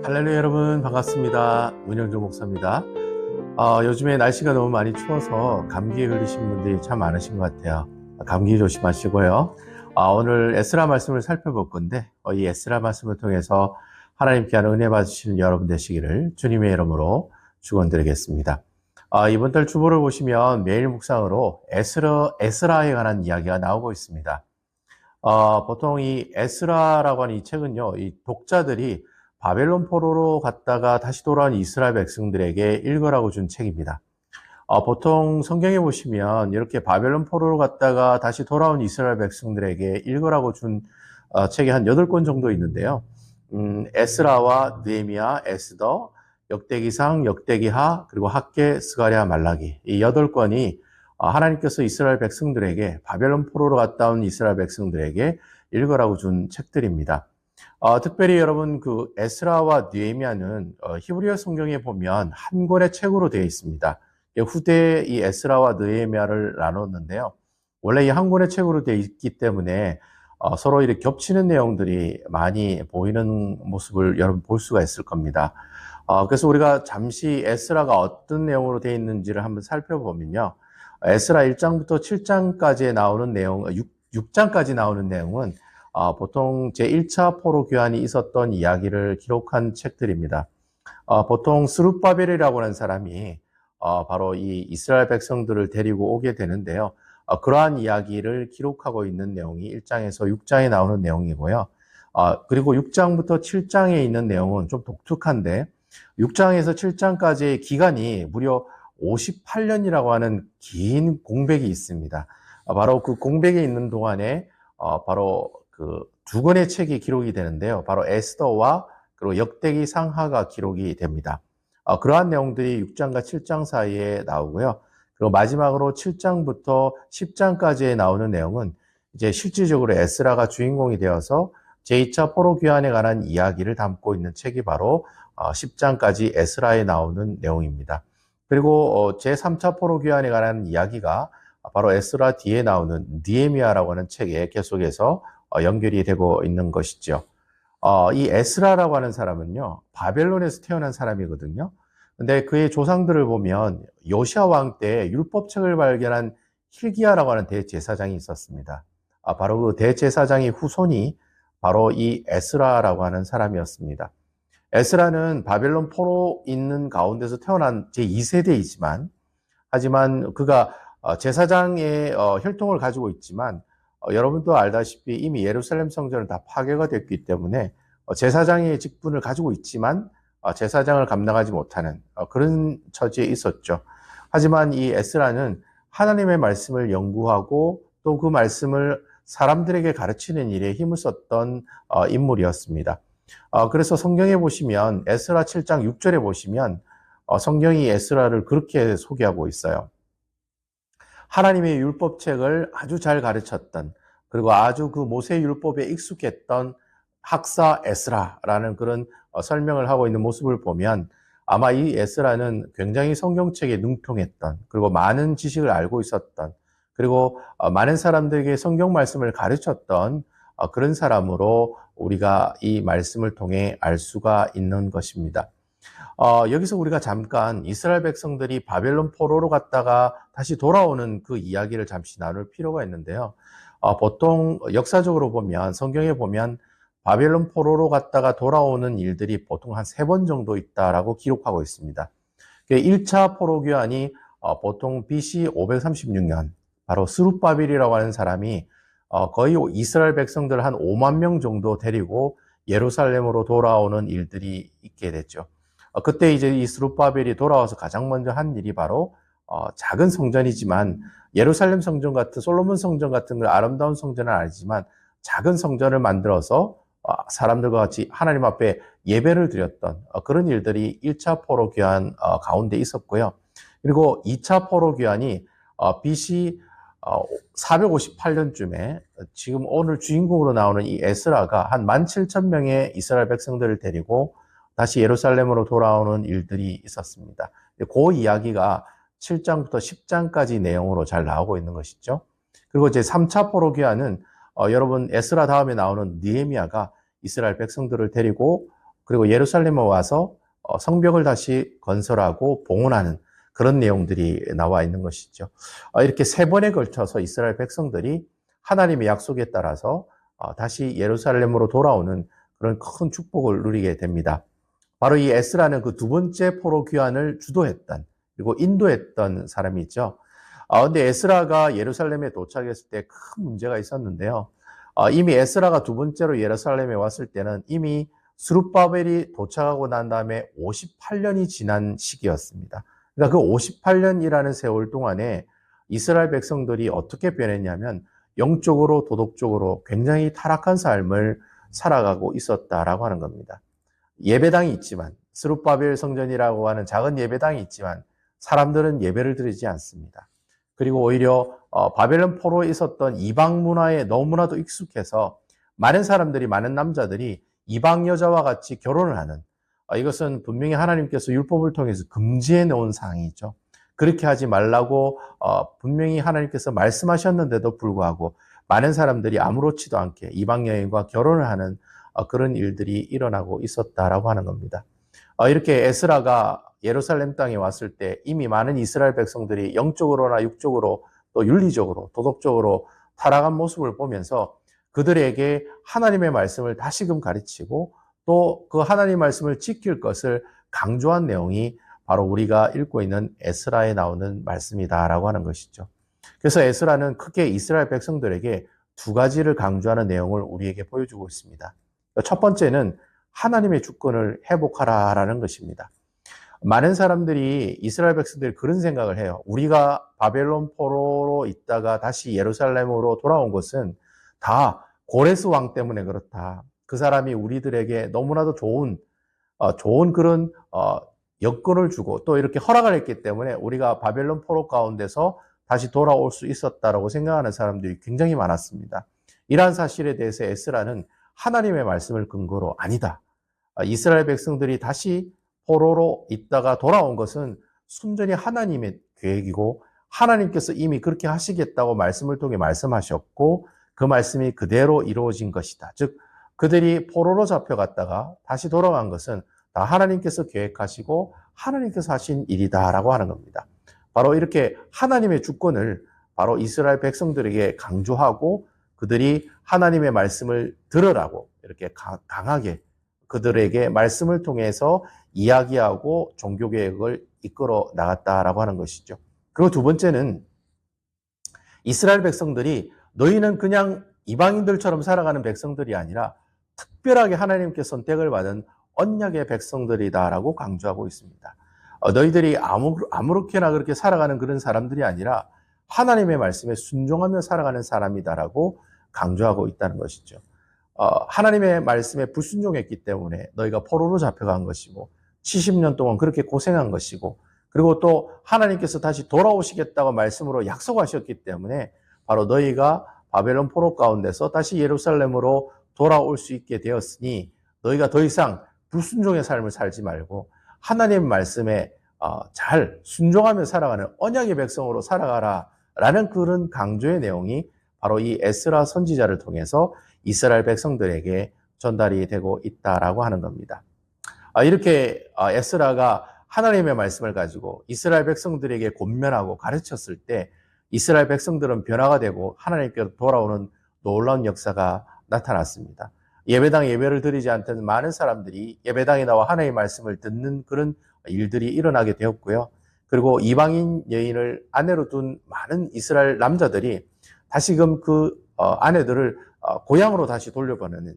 할렐루야 여러분 반갑습니다. 문영조 목사입니다. 요즘에 날씨가 너무 많이 추워서 감기에 걸리신 분들이 참 많으신 것 같아요. 감기 조심하시고요. 오늘 에스라 말씀을 살펴볼 건데 이 에스라 말씀을 통해서 하나님께 하는 은혜 받으시는 여러분 되시기를 주님의 이름으로 축원드리겠습니다. 이번 달 주보를 보시면 매일 묵상으로 에스라에 관한 이야기가 나오고 있습니다. 보통 이 에스라라고 하는 이 책은요, 이 독자들이 바벨론 포로로 갔다가 다시 돌아온 이스라엘 백성들에게 읽으라고 준 책입니다. 보통 성경에 보시면 이렇게 바벨론 포로로 갔다가 다시 돌아온 이스라엘 백성들에게 읽으라고 준 책이 한 8권 정도 있는데요. 에스라와 느헤미야, 에스더, 역대기상, 역대기하, 그리고 학개, 스가랴, 말라기 이 8권이 하나님께서 이스라엘 백성들에게 바벨론 포로로 갔다 온 이스라엘 백성들에게 읽으라고 준 책들입니다. 특별히 여러분 그 에스라와 느헤미야는 히브리어 성경에 보면 한 권의 책으로 되어 있습니다. 후대에 이 에스라와 느헤미야를 나눴는데요. 원래 이 한 권의 책으로 되어 있기 때문에 서로 이렇게 겹치는 내용들이 많이 보이는 모습을 여러분 볼 수가 있을 겁니다. 그래서 우리가 잠시 에스라가 어떤 내용으로 되어 있는지를 한번 살펴보면요. 에스라 1장부터 7장까지 나오는 내용, 6장까지 나오는 내용은 보통 제1차 포로 교환이 있었던 이야기를 기록한 책들입니다. 보통 스룹바벨이라고 하는 사람이 바로 이 이스라엘 백성들을 데리고 오게 되는데요. 그러한 이야기를 기록하고 있는 내용이 1장에서 6장에 나오는 내용이고요. 그리고 6장부터 7장에 있는 내용은 좀 독특한데 6장에서 7장까지의 기간이 무려 58년이라고 하는 긴 공백이 있습니다. 바로 그 공백에 있는 동안에 바로 그 두 권의 책이 기록이 되는데요. 바로 에스더와 그리고 역대기 상하가 기록이 됩니다. 그러한 내용들이 6장과 7장 사이에 나오고요. 그리고 마지막으로 7장부터 10장까지에 나오는 내용은 이제 실질적으로 에스라가 주인공이 되어서 제2차 포로 귀환에 관한 이야기를 담고 있는 책이 바로 10장까지 에스라에 나오는 내용입니다. 그리고 제3차 포로 귀환에 관한 이야기가 바로 에스라 뒤에 나오는 느헤미야라고 하는 책에 계속해서 연결이 되고 있는 것이죠. 이 에스라라고 하는 사람은요, 바벨론에서 태어난 사람이거든요. 근데 그의 조상들을 보면 요시야 왕 때 율법책을 발견한 hil기야라고 하는 대제사장이 있었습니다. 바로 그 대제사장의 후손이 바로 이 에스라라고 하는 사람이었습니다. 에스라는 바벨론 포로 있는 가운데서 태어난 제2세대이지만, 하지만 그가 제사장의 혈통을 가지고 있지만, 여러분도 알다시피 이미 예루살렘 성전은 다 파괴가 됐기 때문에 제사장의 직분을 가지고 있지만 제사장을 감당하지 못하는 그런 처지에 있었죠. 하지만 이 에스라는 하나님의 말씀을 연구하고 또 그 말씀을 사람들에게 가르치는 일에 힘을 썼던 인물이었습니다. 그래서 성경에 보시면 에스라 7장 6절에 보시면 성경이 에스라를 그렇게 소개하고 있어요. 하나님의 율법책을 아주 잘 가르쳤던, 그리고 아주 그 모세 율법에 익숙했던 학사 에스라라는 그런 설명을 하고 있는 모습을 보면 아마 이 에스라는 굉장히 성경책에 능통했던, 그리고 많은 지식을 알고 있었던, 그리고 많은 사람들에게 성경 말씀을 가르쳤던 그런 사람으로 우리가 이 말씀을 통해 알 수가 있는 것입니다. 여기서 우리가 잠깐 이스라엘 백성들이 바벨론 포로로 갔다가 다시 돌아오는 그 이야기를 잠시 나눌 필요가 있는데요. 보통 역사적으로 보면, 성경에 보면 바벨론 포로로 갔다가 돌아오는 일들이 보통 한 3번 정도 있다라고 기록하고 있습니다. 1차 포로 귀환이 보통 BC 536년, 바로 스룹바벨이라고 하는 사람이 거의 이스라엘 백성들 한 5만 명 정도 데리고 예루살렘으로 돌아오는 일들이 있게 됐죠. 그때 이제 이 스룹바벨이 돌아와서 가장 먼저 한 일이 바로 작은 성전이지만 예루살렘 성전 같은, 솔로몬 성전 같은 그 아름다운 성전은 아니지만 작은 성전을 만들어서 사람들과 같이 하나님 앞에 예배를 드렸던 그런 일들이 1차 포로 귀환 가운데 있었고요. 그리고 2차 포로 귀환이 BC 458년쯤에 지금 오늘 주인공으로 나오는 이 에스라가 한 17,000명의 이스라엘 백성들을 데리고 다시 예루살렘으로 돌아오는 일들이 있었습니다. 그 이야기가 7장부터 10장까지 내용으로 잘 나오고 있는 것이죠. 그리고 제 3차 포로 귀환은 여러분 에스라 다음에 나오는 느헤미야가 이스라엘 백성들을 데리고 그리고 예루살렘에 와서 성벽을 다시 건설하고 봉헌하는 그런 내용들이 나와 있는 것이죠. 이렇게 세 번에 걸쳐서 이스라엘 백성들이 하나님의 약속에 따라서 다시 예루살렘으로 돌아오는 그런 큰 축복을 누리게 됩니다. 바로 이 에스라는 그 두 번째 포로 귀환을 주도했던 그리고 인도했던 사람이 있죠. 근데 에스라가 예루살렘에 도착했을 때 큰 문제가 있었는데요. 이미 에스라가 두 번째로 예루살렘에 왔을 때는 이미 스룹바벨이 도착하고 난 다음에 58년이 지난 시기였습니다. 그러니까 그 58년이라는 세월 동안에 이스라엘 백성들이 어떻게 변했냐면 영적으로 도덕적으로 굉장히 타락한 삶을 살아가고 있었다라고 하는 겁니다. 예배당이 있지만 스룹바벨 성전이라고 하는 작은 예배당이 있지만 사람들은 예배를 드리지 않습니다. 그리고 오히려 바벨론 포로에 있었던 이방 문화에 너무나도 익숙해서 많은 사람들이 많은 남자들이 이방 여자와 같이 결혼을 하는 이것은 분명히 하나님께서 율법을 통해서 금지해 놓은 사항이죠. 그렇게 하지 말라고 분명히 하나님께서 말씀하셨는데도 불구하고 많은 사람들이 아무렇지도 않게 이방 여인과 결혼을 하는 그런 일들이 일어나고 있었다라고 하는 겁니다. 이렇게 에스라가 예루살렘 땅에 왔을 때 이미 많은 이스라엘 백성들이 영적으로나 육적으로 또 윤리적으로 도덕적으로 타락한 모습을 보면서 그들에게 하나님의 말씀을 다시금 가르치고 또 그 하나님 말씀을 지킬 것을 강조한 내용이 바로 우리가 읽고 있는 에스라에 나오는 말씀이다라고 하는 것이죠. 그래서 에스라는 크게 이스라엘 백성들에게 두 가지를 강조하는 내용을 우리에게 보여주고 있습니다. 첫 번째는 하나님의 주권을 회복하라라는 것입니다. 많은 사람들이 이스라엘 백성들이 그런 생각을 해요. 우리가 바벨론 포로로 있다가 다시 예루살렘으로 돌아온 것은 다 고레스 왕 때문에 그렇다. 그 사람이 우리들에게 너무나도 좋은 그런 여건을 주고 또 이렇게 허락을 했기 때문에 우리가 바벨론 포로 가운데서 다시 돌아올 수 있었다라고 생각하는 사람들이 굉장히 많았습니다. 이러한 사실에 대해서 에스라는 하나님의 말씀을 근거로 아니다. 이스라엘 백성들이 다시 포로로 있다가 돌아온 것은 순전히 하나님의 계획이고 하나님께서 이미 그렇게 하시겠다고 말씀을 통해 말씀하셨고 그 말씀이 그대로 이루어진 것이다. 즉 그들이 포로로 잡혀갔다가 다시 돌아간 것은 다 하나님께서 계획하시고 하나님께서 하신 일이다라고 하는 겁니다. 바로 이렇게 하나님의 주권을 바로 이스라엘 백성들에게 강조하고 그들이 하나님의 말씀을 들으라고 이렇게 강하게 그들에게 말씀을 통해서 이야기하고 종교개혁을 이끌어 나갔다라고 하는 것이죠. 그리고 두 번째는 이스라엘 백성들이 너희는 그냥 이방인들처럼 살아가는 백성들이 아니라 특별하게 하나님께 선택을 받은 언약의 백성들이다라고 강조하고 있습니다. 너희들이 아무렇게나 그렇게 살아가는 그런 사람들이 아니라 하나님의 말씀에 순종하며 살아가는 사람이다라고 강조하고 있다는 것이죠. 하나님의 말씀에 불순종했기 때문에 너희가 포로로 잡혀간 것이고 70년 동안 그렇게 고생한 것이고 그리고 또 하나님께서 다시 돌아오시겠다고 말씀으로 약속하셨기 때문에 바로 너희가 바벨론 포로 가운데서 다시 예루살렘으로 돌아올 수 있게 되었으니 너희가 더 이상 불순종의 삶을 살지 말고 하나님의 말씀에 잘 순종하며 살아가는 언약의 백성으로 살아가라 라는 그런 강조의 내용이 바로 이 에스라 선지자를 통해서 이스라엘 백성들에게 전달이 되고 있다라고 하는 겁니다. 이렇게 에스라가 하나님의 말씀을 가지고 이스라엘 백성들에게 권면하고 가르쳤을 때 이스라엘 백성들은 변화가 되고 하나님께로 돌아오는 놀라운 역사가 나타났습니다. 예배당 예배를 드리지 않던 많은 사람들이 예배당에 나와 하나님의 말씀을 듣는 그런 일들이 일어나게 되었고요. 그리고 이방인 여인을 아내로 둔 많은 이스라엘 남자들이 다시금 그 아내들을 고향으로 다시 돌려보내는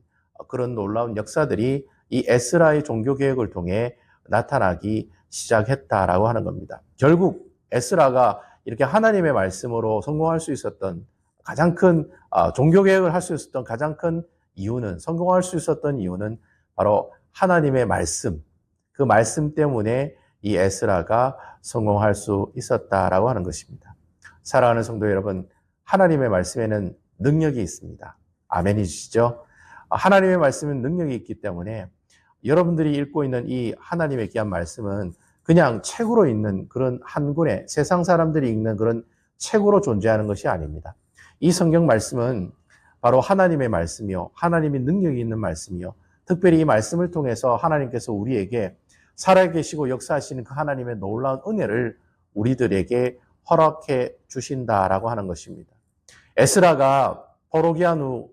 그런 놀라운 역사들이 이 에스라의 종교개혁을 통해 나타나기 시작했다라고 하는 겁니다. 결국 에스라가 이렇게 하나님의 말씀으로 성공할 수 있었던 가장 큰 종교개혁을 할 수 있었던 가장 큰 이유는 성공할 수 있었던 이유는 바로 하나님의 말씀, 그 말씀 때문에 이 에스라가 성공할 수 있었다라고 하는 것입니다. 사랑하는 성도 여러분, 하나님의 말씀에는 능력이 있습니다. 아멘이시죠? 하나님의 말씀은 능력이 있기 때문에 여러분들이 읽고 있는 이 하나님의 귀한 말씀은 그냥 책으로 있는 그런 한 권의 세상 사람들이 읽는 그런 책으로 존재하는 것이 아닙니다. 이 성경 말씀은 바로 하나님의 말씀이요, 하나님의 능력이 있는 말씀이요, 특별히 이 말씀을 통해서 하나님께서 우리에게 살아계시고 역사하시는 그 하나님의 놀라운 은혜를 우리들에게 허락해 주신다라고 하는 것입니다. 에스라가 포로기한 후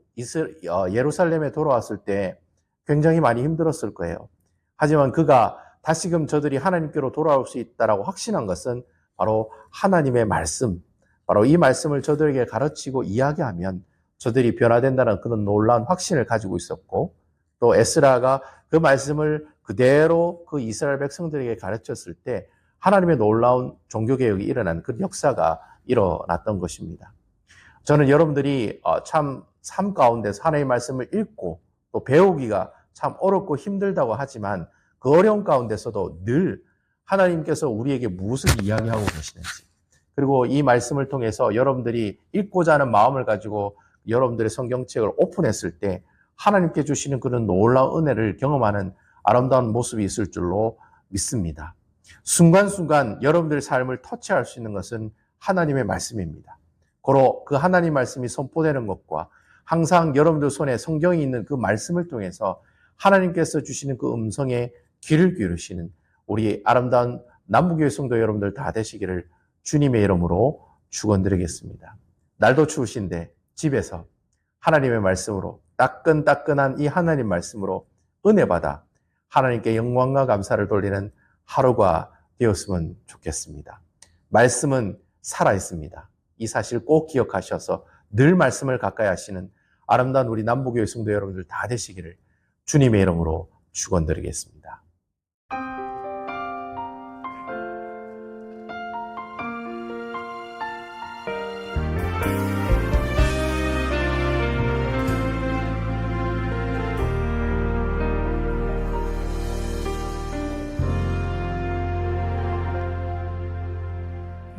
예루살렘에 돌아왔을 때 굉장히 많이 힘들었을 거예요. 하지만 그가 다시금 저들이 하나님께로 돌아올 수 있다라고 확신한 것은 바로 하나님의 말씀, 바로 이 말씀을 저들에게 가르치고 이야기하면 저들이 변화된다는 그런 놀라운 확신을 가지고 있었고, 또 에스라가 그 말씀을 그대로 그 이스라엘 백성들에게 가르쳤을 때 하나님의 놀라운 종교개혁이 일어난 그 역사가 일어났던 것입니다. 저는 여러분들이 참 삶 가운데서 하나님의 말씀을 읽고 또 배우기가 참 어렵고 힘들다고 하지만 그 어려운 가운데서도 늘 하나님께서 우리에게 무엇을 이야기하고 계시는지, 그리고 이 말씀을 통해서 여러분들이 읽고자 하는 마음을 가지고 여러분들의 성경책을 오픈했을 때 하나님께 주시는 그런 놀라운 은혜를 경험하는 아름다운 모습이 있을 줄로 믿습니다. 순간순간 여러분들의 삶을 터치할 수 있는 것은 하나님의 말씀입니다. 고로 그 하나님 말씀이 선포되는 것과 항상 여러분들 손에 성경이 있는 그 말씀을 통해서 하나님께서 주시는 그 음성에 귀를 기울이시는 우리 아름다운 남부교회 성도 여러분들 다 되시기를 주님의 이름으로 축원드리겠습니다. 날도 추우신데 집에서 하나님의 말씀으로 따끈따끈한 이 하나님 말씀으로 은혜 받아 하나님께 영광과 감사를 돌리는 하루가 되었으면 좋겠습니다. 말씀은 살아있습니다. 이 사실 꼭 기억하셔서 늘 말씀을 가까이 하시는 아름다운 우리 남부교회 성도 여러분들 다 되시기를 주님의 이름으로 축원드리겠습니다.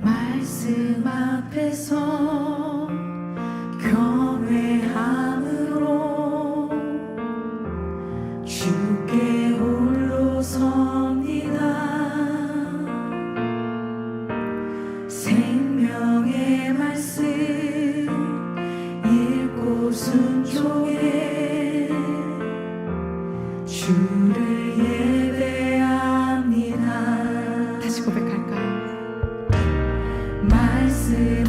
말씀 앞에서 경외함으로 주께 홀로 섭니다. 생명의 말씀 읽고 순종해 주를 예배합니다. 다시 고백할까요? 말씀